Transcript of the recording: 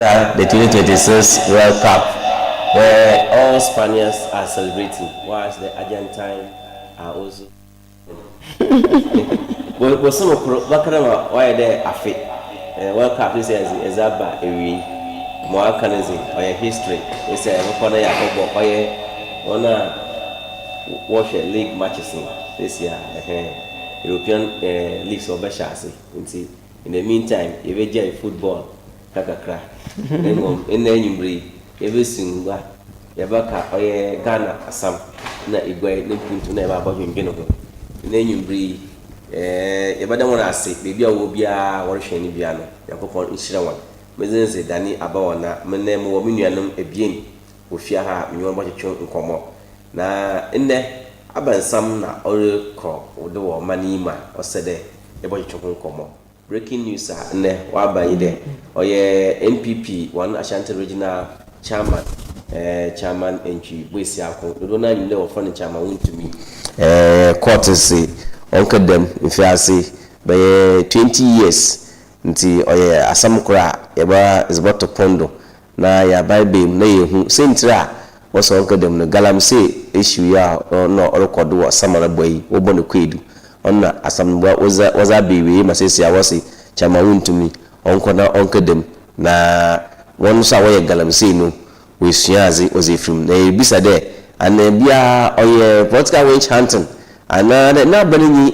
The 2026 World Cup, where all Spaniards are celebrating, whilst the Argentines are also. Well, some of Bakarama, why there are fit. World Cup is Zaba, more mechanism, or a history. It's a corner Yakobo, or a watch league matches this year. European leagues of Bashasi. In the meantime, if you enjoy football, kakakra. In the Nimbri, every single Yabaka or Ghana, Assam, na Igwe, Nimpun to never about him. In the Nimbri, Yabadamona say, maybe I will be a worshiping Biano, Yakopon Ishrawan. Mezen Dani Abawana, Menem Wominianum, a bien, Ufiaha, you want to show in common. Na in there, Aban Sam na Ore Cro, or the Manima, or Sede, about chocolate common. Breaking news ne waba ide oye NPP one Ashanti regional chairman chairman entry Boisi Akon do na nyinde wo fone chairman wontumi court say onke dem mfiase be 20 years nti oye asam kura yeba is about to pondo na ya bible na yehu sentra wo so onke dem no galam say issue ya no record wo samara boy wo bono kwedu onna asamwa waza biwi masesi awasi chama wuntumi onko na onkedem na wonu sa waye galamsi no wesuaze ozefim na ebisa de ana bia oye political witch hunting ana na bani